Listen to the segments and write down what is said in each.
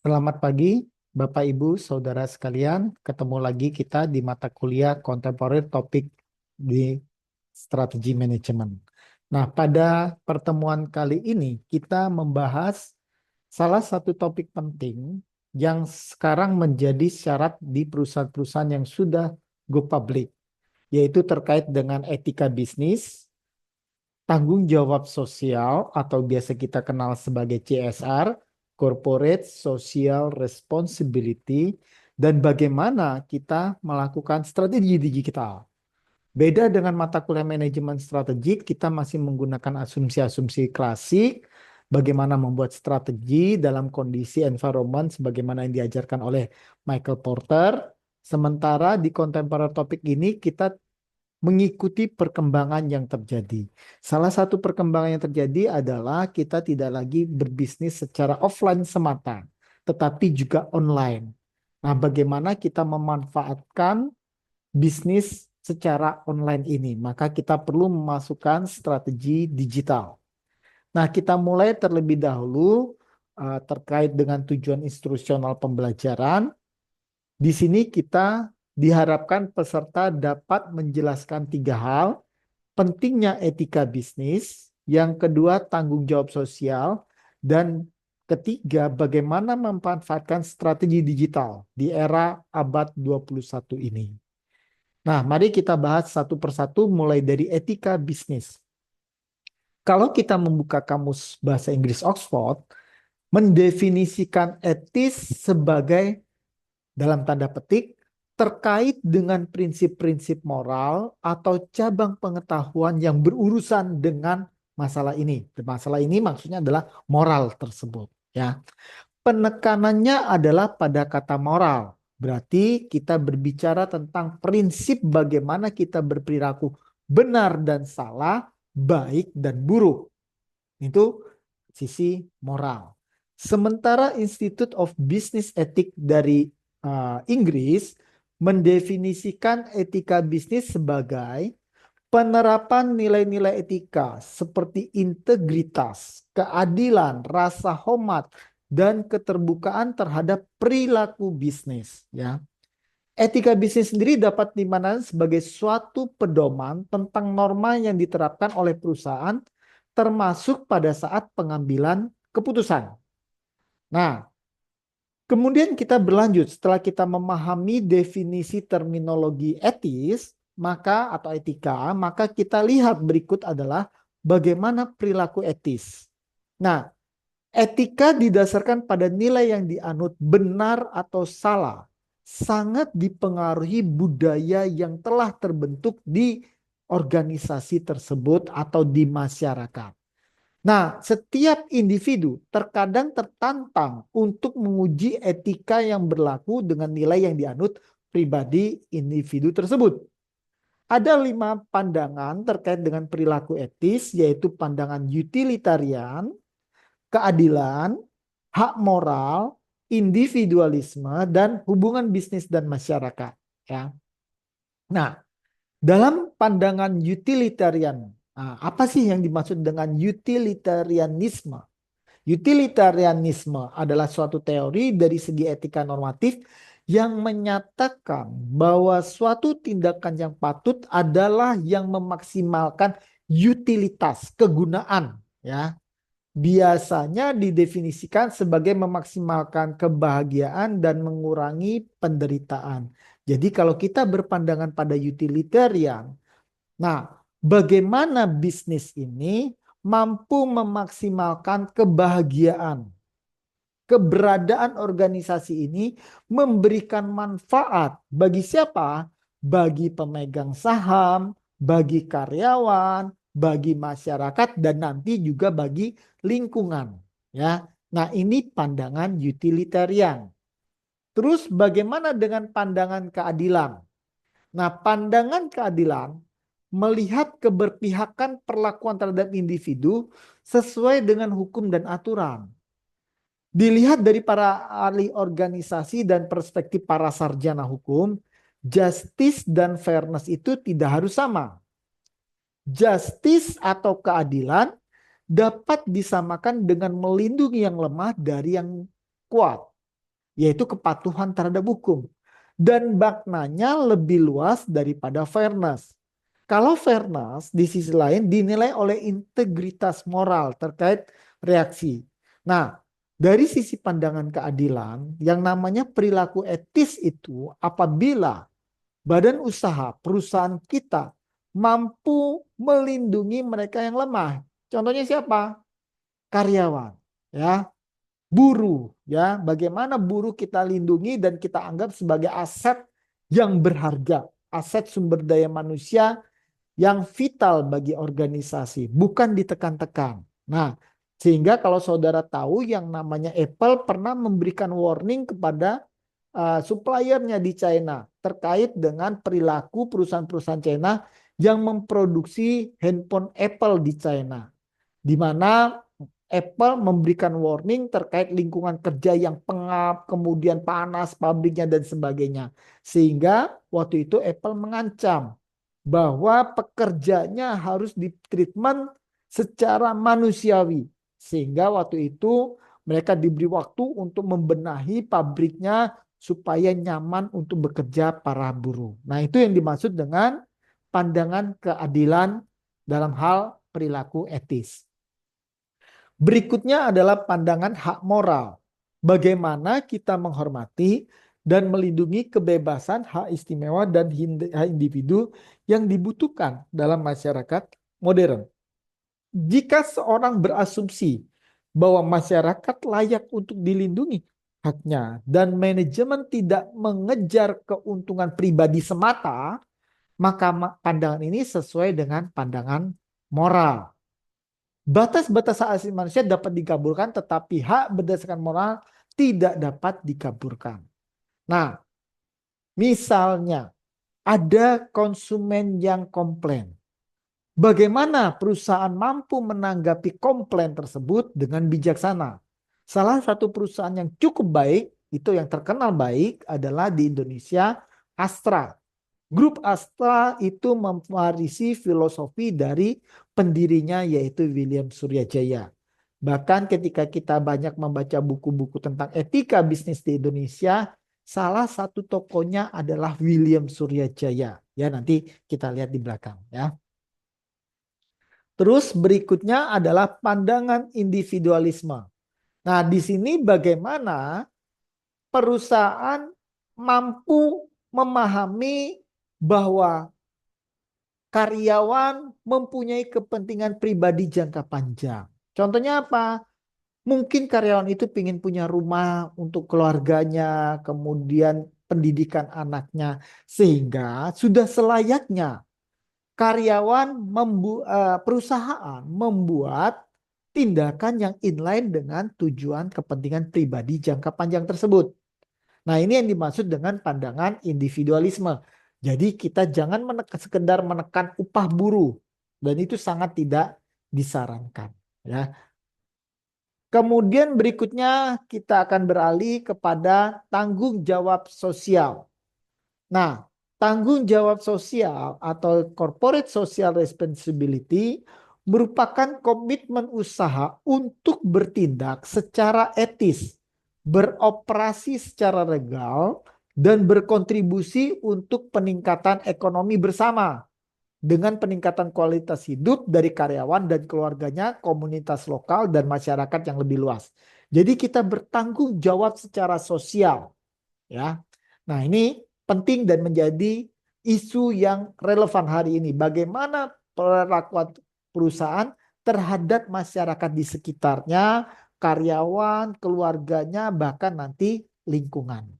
Selamat pagi, Bapak Ibu, Saudara sekalian. Ketemu lagi kita di mata kuliah kontemporer topik di strategi manajemen. Nah, pada pertemuan kali ini kita membahas salah satu topik penting yang sekarang menjadi syarat di perusahaan-perusahaan yang sudah go public, yaitu terkait dengan etika bisnis, tanggung jawab sosial atau biasa kita kenal sebagai CSR, Corporate Social Responsibility, dan bagaimana kita melakukan strategi digital. Beda dengan mata kuliah manajemen strategik, kita masih menggunakan asumsi-asumsi klasik, bagaimana membuat strategi dalam kondisi environment sebagaimana yang diajarkan oleh Michael Porter. Sementara di contemporary topik ini kita mengikuti perkembangan yang terjadi. Salah satu perkembangan yang terjadi adalah kita tidak lagi berbisnis secara offline semata, tetapi juga online. Nah, bagaimana kita memanfaatkan bisnis secara online ini? Maka kita perlu memasukkan strategi digital. Nah, kita mulai terlebih dahulu terkait dengan tujuan instruksional pembelajaran. Di sini kita diharapkan peserta dapat menjelaskan tiga hal: pentingnya etika bisnis, yang kedua tanggung jawab sosial, dan ketiga bagaimana memanfaatkan strategi digital di era abad 21 ini. Nah, mari kita bahas satu persatu mulai dari etika bisnis. Kalau kita membuka kamus bahasa Inggris Oxford, mendefinisikan etis sebagai, dalam tanda petik, terkait dengan prinsip-prinsip moral atau cabang pengetahuan yang berurusan dengan masalah ini. Masalah ini maksudnya adalah moral tersebut, ya. Penekanannya adalah pada kata moral. Berarti kita berbicara tentang prinsip bagaimana kita berperilaku benar dan salah, baik dan buruk. Itu sisi moral. Sementara Institute of Business Ethics dari Inggris mendefinisikan etika bisnis sebagai penerapan nilai-nilai etika seperti integritas, keadilan, rasa hormat, dan keterbukaan terhadap perilaku bisnis. Ya. Etika bisnis sendiri dapat dimandang sebagai suatu pedoman tentang norma yang diterapkan oleh perusahaan termasuk pada saat pengambilan keputusan. Nah, kemudian kita berlanjut setelah kita memahami definisi terminologi etis, maka atau etika, maka kita lihat berikut adalah bagaimana perilaku etis. Nah, etika didasarkan pada nilai yang dianut benar atau salah, sangat dipengaruhi budaya yang telah terbentuk di organisasi tersebut atau di masyarakat. Nah, setiap individu terkadang tertantang untuk menguji etika yang berlaku dengan nilai yang dianut pribadi individu tersebut. Ada 5 pandangan terkait dengan perilaku etis, yaitu pandangan utilitarian, keadilan, hak moral, individualisme, dan hubungan bisnis dan masyarakat. Ya. Nah, dalam pandangan utilitarian, apa sih yang dimaksud dengan utilitarianisme? Utilitarianisme adalah suatu teori dari segi etika normatif yang menyatakan bahwa suatu tindakan yang patut adalah yang memaksimalkan utilitas, kegunaan, ya. Biasanya didefinisikan sebagai memaksimalkan kebahagiaan dan mengurangi penderitaan. Jadi kalau kita berpandangan pada utilitarian, nah, bagaimana bisnis ini mampu memaksimalkan kebahagiaan? Keberadaan organisasi ini memberikan manfaat bagi siapa? Bagi pemegang saham, bagi karyawan, bagi masyarakat, dan nanti juga bagi lingkungan. Ya, nah ini pandangan utilitarian. Terus bagaimana dengan pandangan keadilan? Nah, pandangan keadilan melihat keberpihakan perlakuan terhadap individu sesuai dengan hukum dan aturan. Dilihat dari para ahli organisasi dan perspektif para sarjana hukum, justice dan fairness itu tidak harus sama. Justice atau keadilan dapat disamakan dengan melindungi yang lemah dari yang kuat. yaitu kepatuhan terhadap hukum. Dan maknanya lebih luas daripada fairness. Kalau fairness di sisi lain dinilai oleh integritas moral terkait reaksi. Nah, dari sisi pandangan keadilan, yang namanya perilaku etis itu apabila badan usaha perusahaan kita mampu melindungi mereka yang lemah. Contohnya siapa? Karyawan, ya, buruh, ya. Bagaimana buruh kita lindungi dan kita anggap sebagai aset yang berharga, aset sumber daya manusia yang vital bagi organisasi, bukan ditekan-tekan. Nah, sehingga kalau saudara tahu yang namanya Apple pernah memberikan warning kepada suppliernya di China terkait dengan perilaku perusahaan-perusahaan China yang memproduksi handphone Apple di China, di mana Apple memberikan warning terkait lingkungan kerja yang pengap, kemudian panas pabriknya dan sebagainya. Sehingga waktu itu Apple mengancam bahwa pekerjanya harus ditreatment secara manusiawi. Sehingga waktu itu mereka diberi waktu untuk membenahi pabriknya supaya nyaman untuk bekerja para buruh. Nah, itu yang dimaksud dengan pandangan keadilan dalam hal perilaku etis. Berikutnya adalah pandangan hak moral. Bagaimana kita menghormati dan melindungi kebebasan, hak istimewa, dan hak individu yang dibutuhkan dalam masyarakat modern. Jika seorang berasumsi bahwa masyarakat layak untuk dilindungi haknya dan manajemen tidak mengejar keuntungan pribadi semata, maka pandangan ini sesuai dengan pandangan moral. Batas-batas hak asasi manusia dapat dikabulkan, tetapi hak berdasarkan moral tidak dapat dikabulkan. Nah, misalnya ada konsumen yang komplain. Bagaimana perusahaan mampu menanggapi komplain tersebut dengan bijaksana? Salah satu perusahaan yang cukup baik, itu yang terkenal baik adalah di Indonesia, Astra. Grup Astra itu mewarisi filosofi dari pendirinya yaitu William Suryajaya. Bahkan ketika kita banyak membaca buku-buku tentang etika bisnis di Indonesia, salah satu tokohnya adalah William Suryajaya. Ya, nanti kita lihat di belakang ya. Terus berikutnya adalah pandangan individualisme. Nah, di sini bagaimana perusahaan mampu memahami bahwa karyawan mempunyai kepentingan pribadi jangka panjang. Contohnya apa? Mungkin karyawan itu ingin punya rumah untuk keluarganya, kemudian pendidikan anaknya, sehingga sudah selayaknya perusahaan membuat tindakan yang inline dengan tujuan kepentingan pribadi jangka panjang tersebut. Nah, ini yang dimaksud dengan pandangan individualisme. Jadi kita jangan sekedar menekan upah buruh, dan itu sangat tidak disarankan. Ya. Kemudian berikutnya kita akan beralih kepada tanggung jawab sosial. Nah, tanggung jawab sosial atau corporate social responsibility merupakan komitmen usaha untuk bertindak secara etis, beroperasi secara legal, dan berkontribusi untuk peningkatan ekonomi bersama dengan peningkatan kualitas hidup dari karyawan dan keluarganya, komunitas lokal, dan masyarakat yang lebih luas. Jadi kita bertanggung jawab secara sosial, ya. Nah, ini penting dan menjadi isu yang relevan hari ini. Bagaimana perlakuan perusahaan terhadap masyarakat di sekitarnya, karyawan, keluarganya, bahkan nanti lingkungan.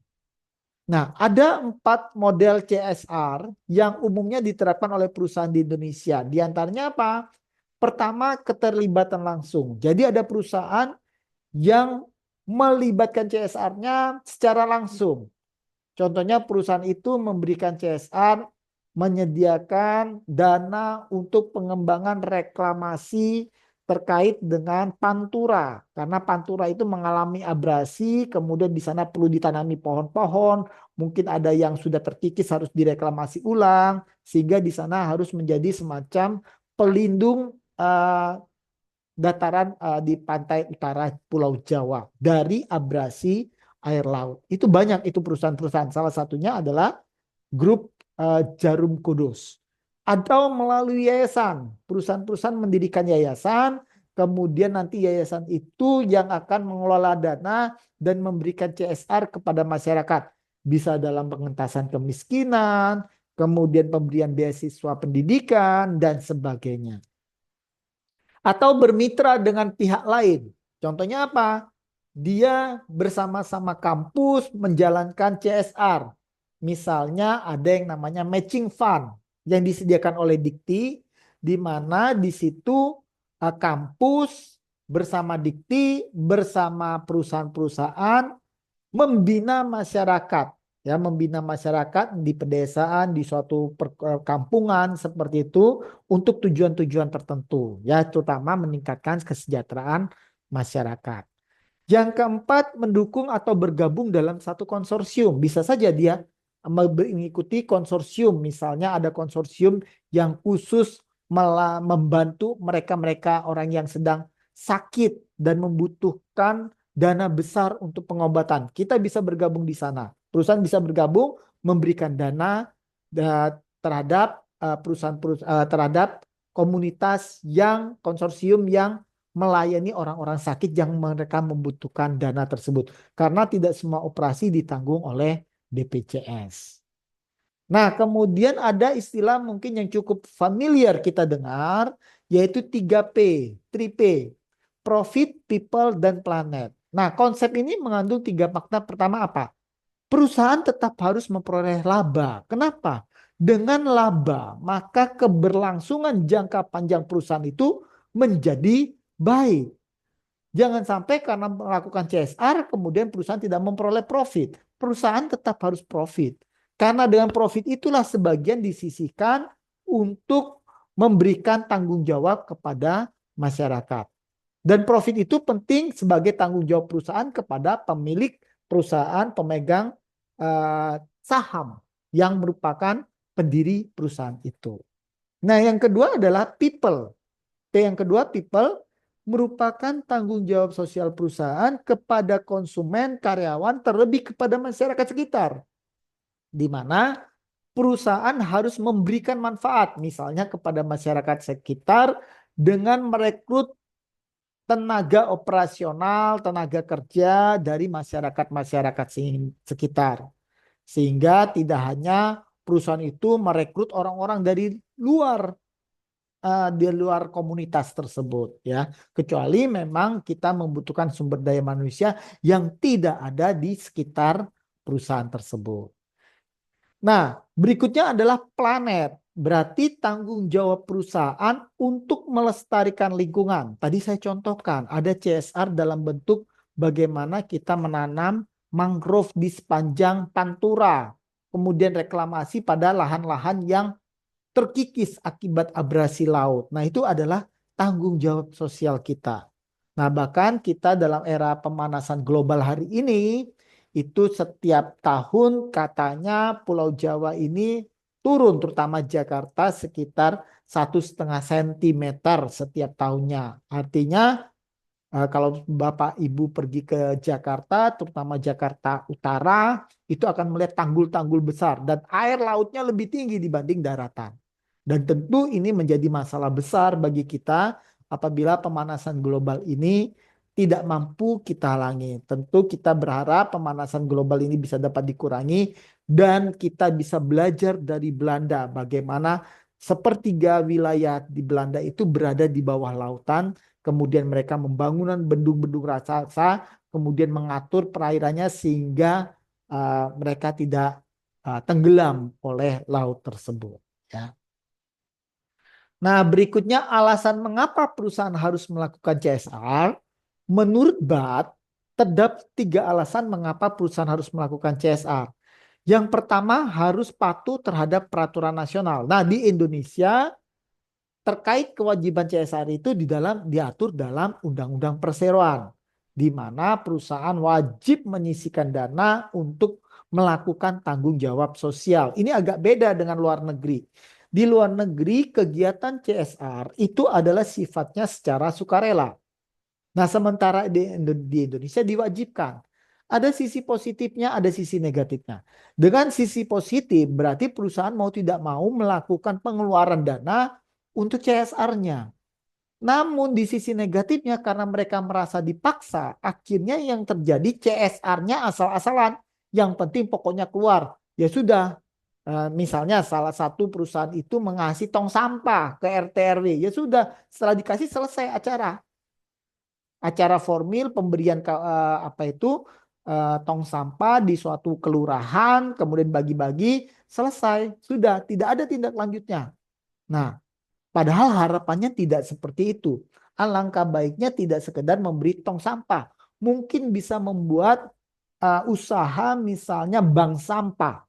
Nah, ada 4 model CSR yang umumnya diterapkan oleh perusahaan di Indonesia. Di antaranya apa? Pertama, keterlibatan langsung. Jadi ada perusahaan yang melibatkan CSR-nya secara langsung. Contohnya perusahaan itu memberikan CSR, menyediakan dana untuk pengembangan reklamasi terkait dengan Pantura. Karena Pantura itu mengalami abrasi, kemudian di sana perlu ditanami pohon-pohon, mungkin ada yang sudah terkikis harus direklamasi ulang, sehingga di sana harus menjadi semacam pelindung dataran di pantai utara Pulau Jawa dari abrasi air laut. Itu banyak itu perusahaan-perusahaan. Salah satunya adalah grup Jarum Kudus. Atau melalui yayasan. Perusahaan-perusahaan mendirikan yayasan, kemudian nanti yayasan itu yang akan mengelola dana dan memberikan CSR kepada masyarakat. Bisa dalam pengentasan kemiskinan, kemudian pemberian beasiswa pendidikan, dan sebagainya. Atau bermitra dengan pihak lain. Contohnya apa? Dia bersama-sama kampus menjalankan CSR. Misalnya ada yang namanya matching fund yang disediakan oleh Dikti, di mana di situ kampus bersama Dikti, bersama perusahaan-perusahaan membina masyarakat, ya, membina masyarakat di pedesaan, di suatu perkampungan seperti itu untuk tujuan-tujuan tertentu, ya, terutama meningkatkan kesejahteraan masyarakat. Yang keempat, mendukung atau bergabung dalam satu konsorsium. Bisa saja dia mengikuti konsorsium, misalnya ada konsorsium yang khusus membantu mereka-mereka orang yang sedang sakit dan membutuhkan dana besar untuk pengobatan. Kita bisa bergabung di sana. Perusahaan bisa bergabung memberikan dana terhadap terhadap komunitas yang konsorsium yang melayani orang-orang sakit yang mereka membutuhkan dana tersebut. Karena tidak semua operasi ditanggung oleh BPJS. Nah, kemudian ada istilah mungkin yang cukup familiar kita dengar, yaitu 3P, 3P, Profit, People, dan Planet. Nah, konsep ini mengandung 3 makna. Pertama apa? Perusahaan tetap harus memperoleh laba. Kenapa? Dengan laba, maka keberlangsungan jangka panjang perusahaan itu menjadi baik. Jangan sampai karena melakukan CSR kemudian perusahaan tidak memperoleh profit. Perusahaan tetap harus profit. Karena dengan profit itulah sebagian disisihkan untuk memberikan tanggung jawab kepada masyarakat. Dan profit itu penting sebagai tanggung jawab perusahaan kepada pemilik perusahaan, pemegang saham yang merupakan pendiri perusahaan itu. Nah, yang kedua adalah people. Yang kedua, people merupakan tanggung jawab sosial perusahaan kepada konsumen, karyawan, terlebih kepada masyarakat sekitar. Di mana perusahaan harus memberikan manfaat, misalnya kepada masyarakat sekitar dengan merekrut tenaga operasional, tenaga kerja dari masyarakat-masyarakat sekitar. Sehingga tidak hanya perusahaan itu merekrut orang-orang dari luar, di luar komunitas tersebut, ya, kecuali memang kita membutuhkan sumber daya manusia yang tidak ada di sekitar perusahaan tersebut. Nah, berikutnya adalah planet, berarti tanggung jawab perusahaan untuk melestarikan lingkungan. Tadi saya contohkan ada CSR dalam bentuk bagaimana kita menanam mangrove di sepanjang pantura, kemudian reklamasi pada lahan-lahan yang terkikis akibat abrasi laut. Nah, itu adalah tanggung jawab sosial kita. Nah, bahkan kita dalam era pemanasan global hari ini, itu setiap tahun katanya Pulau Jawa ini turun, terutama Jakarta, sekitar 1,5 cm setiap tahunnya. Artinya kalau Bapak Ibu pergi ke Jakarta, terutama Jakarta Utara, itu akan melihat tanggul-tanggul besar dan air lautnya lebih tinggi dibanding daratan. Dan tentu ini menjadi masalah besar bagi kita apabila pemanasan global ini tidak mampu kita halangi. Tentu kita berharap pemanasan global ini bisa dapat dikurangi dan kita bisa belajar dari Belanda bagaimana sepertiga wilayah di Belanda itu berada di bawah lautan. Kemudian mereka membangun bendung-bendung raksasa, kemudian mengatur perairannya sehingga mereka tidak tenggelam oleh laut tersebut. Ya. Nah, berikutnya alasan mengapa perusahaan harus melakukan CSR. Menurut BAT, terdapat 3 alasan mengapa perusahaan harus melakukan CSR. Yang pertama, harus patuh terhadap peraturan nasional. Nah, di Indonesia terkait kewajiban CSR itu diatur dalam Undang-Undang Perseroan, di mana perusahaan wajib menyisihkan dana untuk melakukan tanggung jawab sosial. Ini agak beda dengan luar negeri. Di luar negeri kegiatan CSR itu adalah sifatnya secara sukarela. Nah, sementara di Indonesia diwajibkan. Ada sisi positifnya, ada sisi negatifnya. Dengan sisi positif berarti perusahaan mau tidak mau melakukan pengeluaran dana untuk CSR-nya. Namun di sisi negatifnya karena mereka merasa dipaksa, akhirnya yang terjadi CSR-nya asal-asalan. Yang penting pokoknya keluar. Ya sudah, misalnya salah satu perusahaan itu mengasih tong sampah ke RT RW. Ya sudah, setelah dikasih selesai acara. Acara formil pemberian apa itu tong sampah di suatu kelurahan, kemudian bagi-bagi, selesai. Sudah, tidak ada tindak lanjutnya. Nah, padahal harapannya tidak seperti itu. Alangkah baiknya tidak sekedar memberi tong sampah. Mungkin bisa membuat usaha misalnya bank sampah.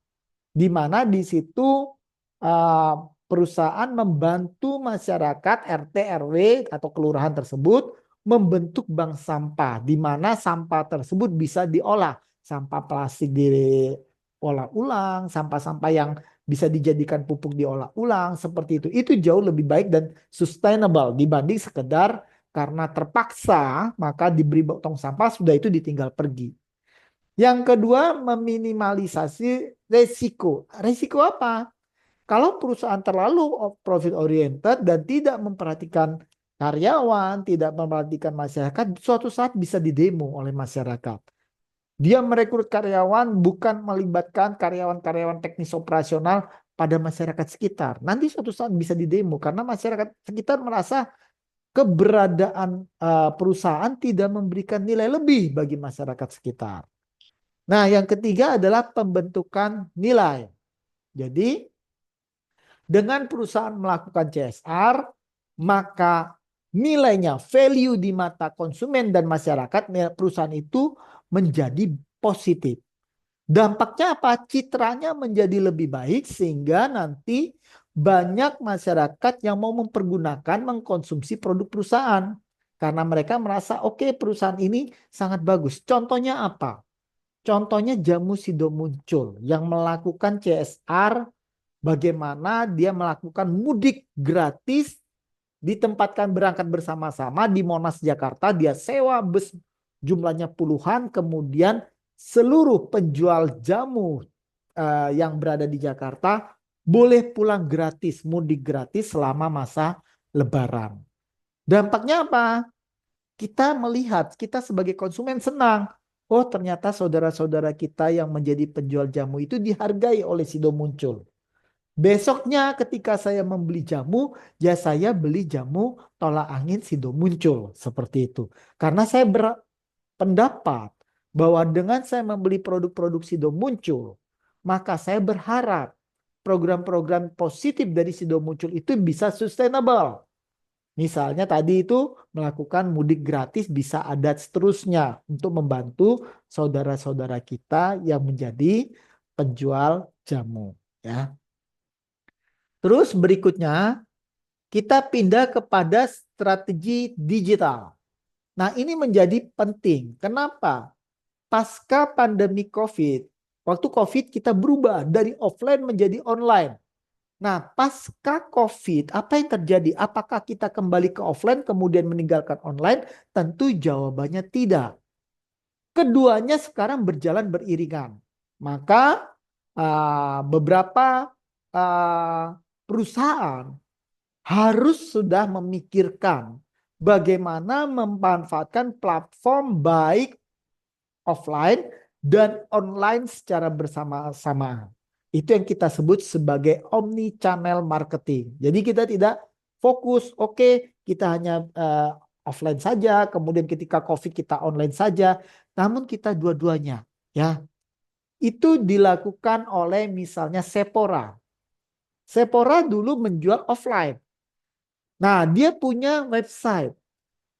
Di mana di situ uh, perusahaan membantu masyarakat RT RW atau kelurahan tersebut membentuk bank sampah. Di mana sampah tersebut bisa diolah. Sampah plastik diolah ulang, sampah-sampah yang bisa dijadikan pupuk diolah ulang seperti itu. Itu jauh lebih baik dan sustainable dibanding sekedar karena terpaksa maka diberi tong sampah sudah itu ditinggal pergi. Yang kedua meminimalisasi resiko. Resiko apa? Kalau perusahaan terlalu profit oriented dan tidak memperhatikan karyawan, tidak memperhatikan masyarakat, suatu saat bisa didemo oleh masyarakat. Dia merekrut karyawan bukan melibatkan karyawan-karyawan teknis operasional pada masyarakat sekitar. Nanti suatu saat bisa didemo karena masyarakat sekitar merasa keberadaan perusahaan tidak memberikan nilai lebih bagi masyarakat sekitar. Nah, yang ketiga adalah pembentukan nilai. Jadi, dengan perusahaan melakukan CSR, maka nilainya, value di mata konsumen dan masyarakat, perusahaan itu menjadi positif. Dampaknya apa? Citranya menjadi lebih baik sehingga nanti banyak masyarakat yang mau mempergunakan, mengkonsumsi produk perusahaan. Karena mereka merasa, oke, perusahaan ini sangat bagus. Contohnya apa? Contohnya Jamu Sido Muncul yang melakukan CSR, bagaimana dia melakukan mudik gratis, ditempatkan berangkat bersama-sama di Monas Jakarta, dia sewa bus jumlahnya puluhan, kemudian seluruh penjual jamu yang berada di Jakarta boleh pulang gratis, mudik gratis selama masa Lebaran. Dampaknya apa? Kita melihat, kita sebagai konsumen senang. Oh, ternyata saudara-saudara kita yang menjadi penjual jamu itu dihargai oleh Sido Muncul. Besoknya ketika saya membeli jamu, ya saya beli jamu tolak angin Sido Muncul. Seperti itu. Karena saya berpendapat bahwa dengan saya membeli produk-produk Sido Muncul, maka saya berharap program-program positif dari Sido Muncul itu bisa sustainable. Misalnya tadi itu melakukan mudik gratis bisa ada seterusnya untuk membantu saudara-saudara kita yang menjadi penjual jamu ya. Terus berikutnya kita pindah kepada strategi digital. Nah, ini menjadi penting. Kenapa? Pasca pandemi COVID, waktu COVID kita berubah dari offline menjadi online. Nah, pasca COVID, apa yang terjadi? Apakah kita kembali ke offline kemudian meninggalkan online? Tentu jawabannya tidak. Keduanya sekarang berjalan beriringan. Maka beberapa perusahaan harus sudah memikirkan bagaimana memanfaatkan platform baik offline dan online secara bersama-sama. Itu yang kita sebut sebagai omni channel marketing. Jadi kita tidak fokus, oke, kita hanya offline saja, kemudian ketika COVID kita online saja, namun kita dua-duanya, ya. Itu dilakukan oleh misalnya Sephora. Sephora dulu menjual offline. Nah, dia punya website.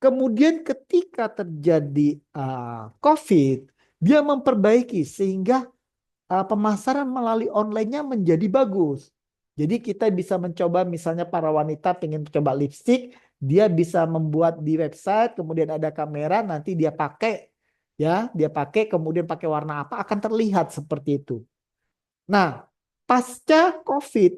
Kemudian ketika terjadi COVID, dia memperbaiki sehingga pemasaran melalui online-nya menjadi bagus. Jadi kita bisa mencoba misalnya para wanita pengen coba lipstick, dia bisa membuat di website, kemudian ada kamera, nanti dia pakai ya, dia pakai kemudian pakai warna apa akan terlihat seperti itu. Nah, pasca COVID,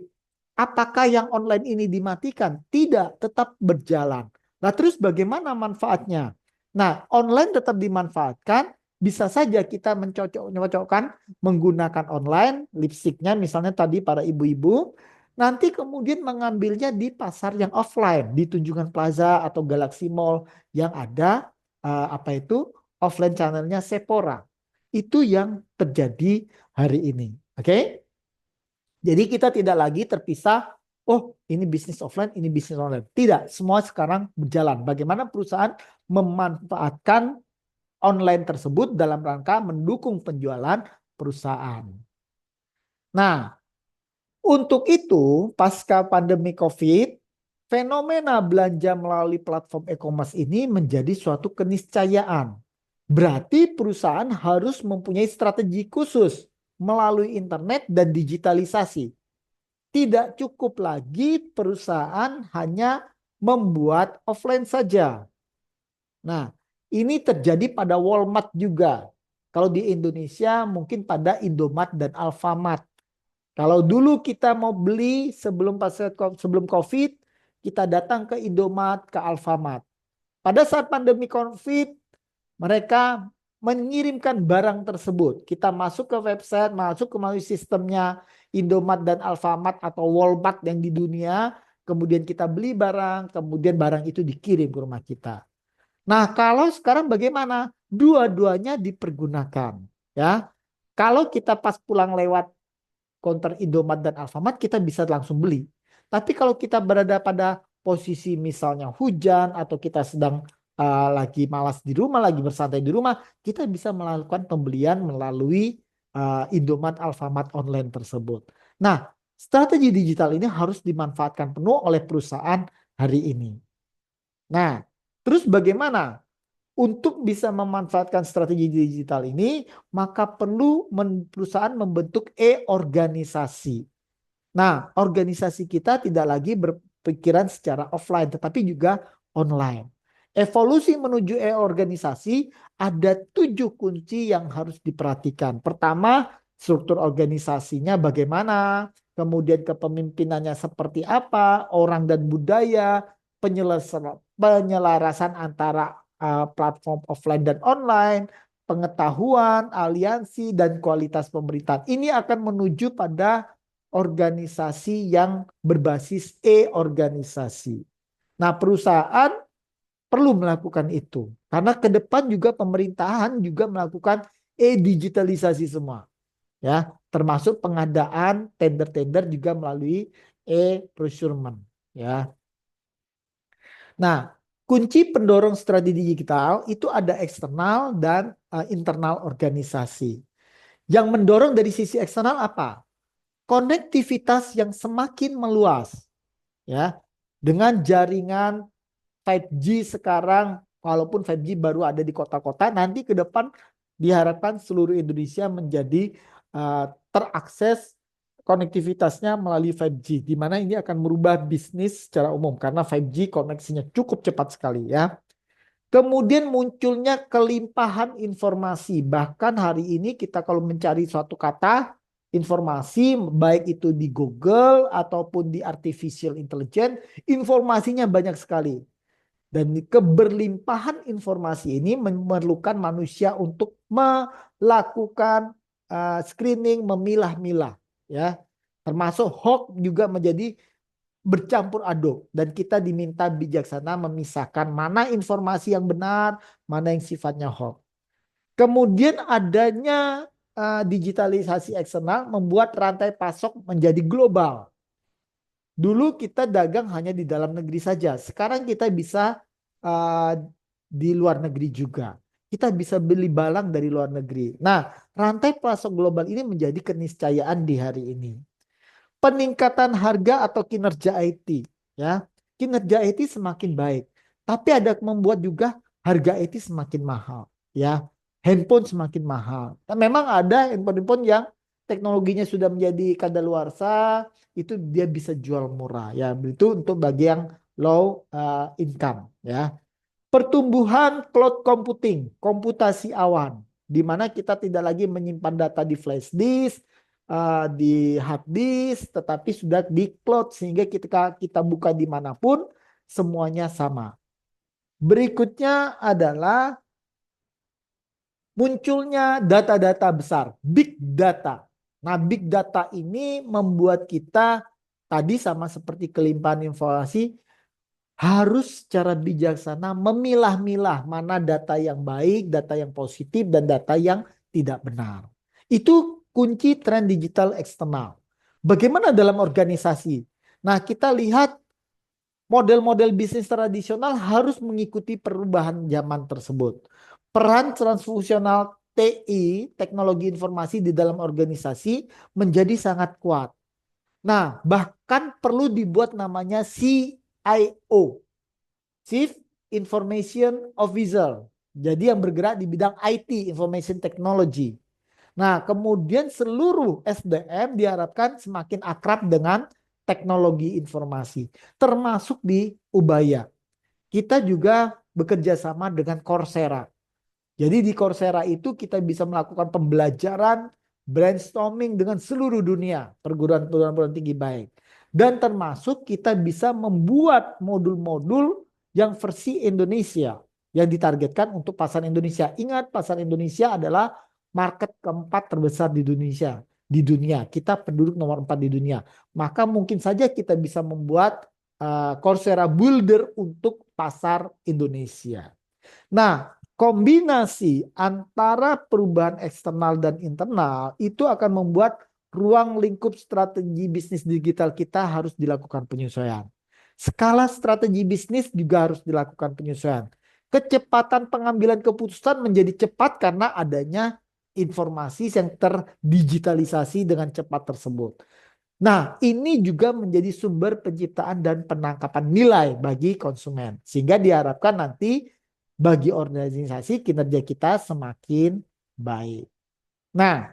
apakah yang online ini dimatikan? Tidak, tetap berjalan. Nah, terus bagaimana manfaatnya? Nah, online tetap dimanfaatkan bisa saja kita mencocokkan menggunakan online, lipstiknya misalnya tadi para ibu-ibu, nanti kemudian mengambilnya di pasar yang offline, di Tunjungan Plaza atau Galaxy Mall yang ada offline channelnya Sephora. Itu yang terjadi hari ini. Oke? Jadi kita tidak lagi terpisah, oh ini bisnis offline, ini bisnis online. Tidak, semua sekarang berjalan. Bagaimana perusahaan memanfaatkan online tersebut dalam rangka mendukung penjualan perusahaan. Nah, untuk itu pasca pandemi COVID, fenomena belanja melalui platform e-commerce ini menjadi suatu keniscayaan. Berarti perusahaan harus mempunyai strategi khusus melalui internet dan digitalisasi. Tidak cukup lagi perusahaan hanya membuat offline saja. Nah, ini terjadi pada Walmart juga. Kalau di Indonesia mungkin pada Indomart dan Alfamart. Kalau dulu kita mau beli sebelum COVID, kita datang ke Indomart, ke Alfamart. Pada saat pandemi COVID, mereka mengirimkan barang tersebut. Kita masuk ke website, masuk ke melalui sistemnya Indomart dan Alfamart atau Walmart yang di dunia. Kemudian kita beli barang, kemudian barang itu dikirim ke rumah kita. Nah, kalau sekarang bagaimana? Dua-duanya dipergunakan. Ya, kalau kita pas pulang lewat counter Indomart dan Alfamart, kita bisa langsung beli. Tapi kalau kita berada pada posisi misalnya hujan atau kita sedang lagi malas di rumah, lagi bersantai di rumah, kita bisa melakukan pembelian melalui Indomart, Alfamart online tersebut. Nah, strategi digital ini harus dimanfaatkan penuh oleh perusahaan hari ini. Nah, terus bagaimana? Untuk bisa memanfaatkan strategi digital ini, maka perlu perusahaan membentuk e-organisasi. Nah, organisasi kita tidak lagi berpikiran secara offline, tetapi juga online. Evolusi menuju e-organisasi ada 7 kunci yang harus diperhatikan. Pertama, struktur organisasinya bagaimana, kemudian kepemimpinannya seperti apa, orang dan budaya, penyelarasan antara platform offline dan online, pengetahuan, aliansi, dan kualitas pemerintahan. Ini akan menuju pada organisasi yang berbasis e-organisasi. Nah, perusahaan perlu melakukan itu. Karena ke depan juga pemerintahan juga melakukan e-digitalisasi semua. Ya, termasuk pengadaan tender-tender juga melalui e-procurement. Ya. Nah, kunci pendorong strategi digital itu ada eksternal dan internal organisasi. Yang mendorong dari sisi eksternal apa? Konektivitas yang semakin meluas, ya, dengan jaringan 5G sekarang, walaupun 5G baru ada di kota-kota, nanti ke depan diharapkan seluruh Indonesia menjadi terakses konektivitasnya melalui 5G, di mana ini akan merubah bisnis secara umum karena 5G koneksinya cukup cepat sekali, ya. Kemudian munculnya kelimpahan informasi. Bahkan hari ini kita kalau mencari suatu kata informasi, baik itu di Google ataupun di artificial intelligence, informasinya banyak sekali. Dan keberlimpahan informasi ini memerlukan manusia untuk melakukan screening, memilah-milah, ya. Termasuk hoax juga menjadi bercampur aduk, dan kita diminta bijaksana memisahkan mana informasi yang benar, mana yang sifatnya hoax. Kemudian adanya digitalisasi eksternal membuat rantai pasok menjadi global. Dulu kita dagang hanya di dalam negeri saja, sekarang kita bisa uh, di luar negeri juga. Kita bisa beli barang dari luar negeri. Nah, rantai pasok global ini menjadi keniscayaan di hari ini. Peningkatan harga atau kinerja IT, ya. Kinerja IT semakin baik, tapi ada membuat juga harga IT semakin mahal, ya. Handphone semakin mahal. Dan memang ada handphone-handphone yang teknologinya sudah menjadi kadaluarsa, itu dia bisa jual murah, ya. Itu untuk bagi yang low income, ya. Pertumbuhan cloud computing, komputasi awan, di mana kita tidak lagi menyimpan data di flash disk, di hard disk, tetapi sudah di cloud sehingga ketika kita buka dimanapun semuanya sama. Berikutnya adalah munculnya data-data besar, big data. Nah, big data ini membuat kita tadi sama seperti kelimpahan informasi harus secara bijaksana memilah-milah mana data yang baik, data yang positif, dan data yang tidak benar. Itu kunci tren digital eksternal. Bagaimana dalam organisasi? Nah, kita lihat model-model bisnis tradisional harus mengikuti perubahan zaman tersebut. Peran transfungsional TI, teknologi informasi di dalam organisasi menjadi sangat kuat. Nah, bahkan perlu dibuat namanya CIO, Chief Information Officer. Jadi yang bergerak di bidang IT, Information Technology. Nah, kemudian seluruh SDM diharapkan semakin akrab dengan teknologi informasi, termasuk di Ubaya. Kita juga bekerja sama dengan Coursera. Jadi di Coursera itu kita bisa melakukan pembelajaran, brainstorming dengan seluruh dunia, perguruan tinggi baik. Dan termasuk kita bisa membuat modul-modul yang versi Indonesia yang ditargetkan untuk pasar Indonesia. Ingat, pasar Indonesia adalah market keempat terbesar di Indonesia. Di dunia, kita penduduk nomor 4 di dunia. Maka mungkin saja kita bisa membuat Coursera Builder untuk pasar Indonesia. Nah, kombinasi antara perubahan eksternal dan internal itu akan membuat ruang lingkup strategi bisnis digital kita harus dilakukan penyesuaian. Skala strategi bisnis juga harus dilakukan penyesuaian. Kecepatan pengambilan keputusan menjadi cepat karena adanya informasi yang terdigitalisasi dengan cepat tersebut. Nah, ini juga menjadi sumber penciptaan dan penangkapan nilai bagi konsumen. Sehingga diharapkan nanti bagi organisasi kinerja kita semakin baik. Nah,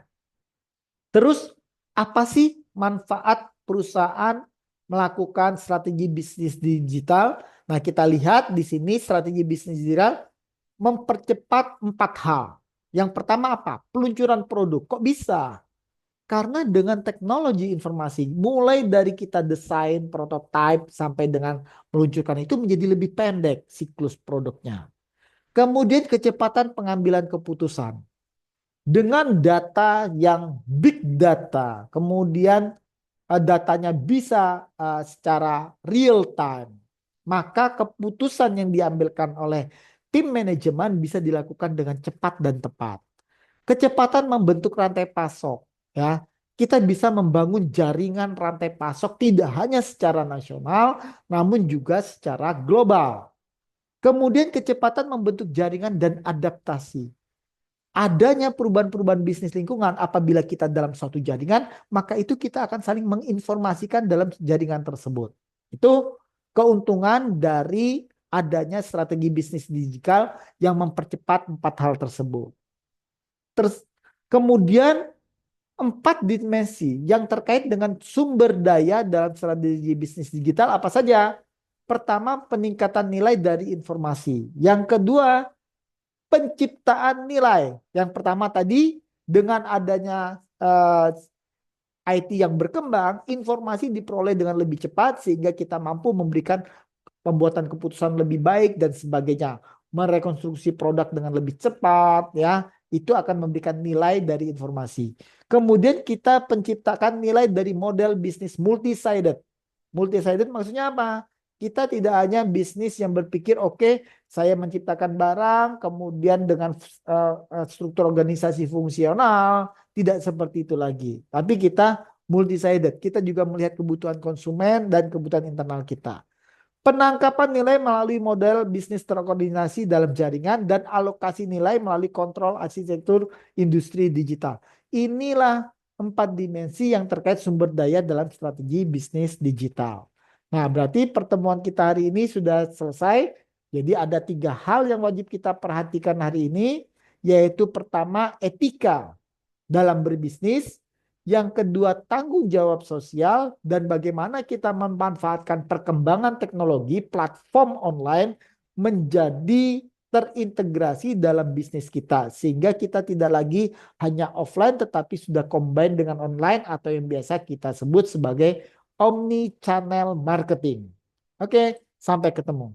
terus apa sih manfaat perusahaan melakukan strategi bisnis digital? Nah, kita lihat di sini strategi bisnis digital mempercepat 4 hal. Yang pertama apa? Peluncuran produk. Kok bisa? Karena dengan teknologi informasi, mulai dari kita desain, prototype, sampai dengan meluncurkan itu menjadi lebih pendek siklus produknya. Kemudian kecepatan pengambilan keputusan. Dengan data yang big data, kemudian datanya bisa secara real time, maka keputusan yang diambilkan oleh tim manajemen bisa dilakukan dengan cepat dan tepat. Kecepatan membentuk rantai pasok, ya. Kita bisa membangun jaringan rantai pasok tidak hanya secara nasional, namun juga secara global. Kemudian kecepatan membentuk jaringan dan adaptasi. Adanya perubahan-perubahan bisnis lingkungan apabila kita dalam suatu jaringan, maka itu kita akan saling menginformasikan dalam jaringan tersebut. Itu keuntungan dari adanya strategi bisnis digital yang mempercepat 4 hal tersebut. Terus kemudian 4 dimensi yang terkait dengan sumber daya dalam strategi bisnis digital apa saja? Pertama, peningkatan nilai dari informasi. Yang kedua, penciptaan nilai. Yang pertama tadi, dengan adanya IT yang berkembang, informasi diperoleh dengan lebih cepat sehingga kita mampu memberikan pembuatan keputusan lebih baik dan sebagainya. Merekonstruksi produk dengan lebih cepat, ya, itu akan memberikan nilai dari informasi. Kemudian kita penciptakan nilai dari model bisnis multi-sided. Multi-sided maksudnya apa? Kita tidak hanya bisnis yang berpikir, oke, saya menciptakan barang, kemudian dengan struktur organisasi fungsional, tidak seperti itu lagi. Tapi kita multi-sided. Kita juga melihat kebutuhan konsumen dan kebutuhan internal kita. Penangkapan nilai melalui model bisnis terkoordinasi dalam jaringan dan alokasi nilai melalui kontrol arsitektur industri digital. Inilah 4 dimensi yang terkait sumber daya dalam strategi bisnis digital. Nah, berarti pertemuan kita hari ini sudah selesai. Jadi ada 3 hal yang wajib kita perhatikan hari ini, yaitu pertama etika dalam berbisnis, yang kedua tanggung jawab sosial, dan bagaimana kita memanfaatkan perkembangan teknologi platform online menjadi terintegrasi dalam bisnis kita. Sehingga kita tidak lagi hanya offline tetapi sudah combine dengan online atau yang biasa kita sebut sebagai omni channel marketing. Oke, sampai ketemu.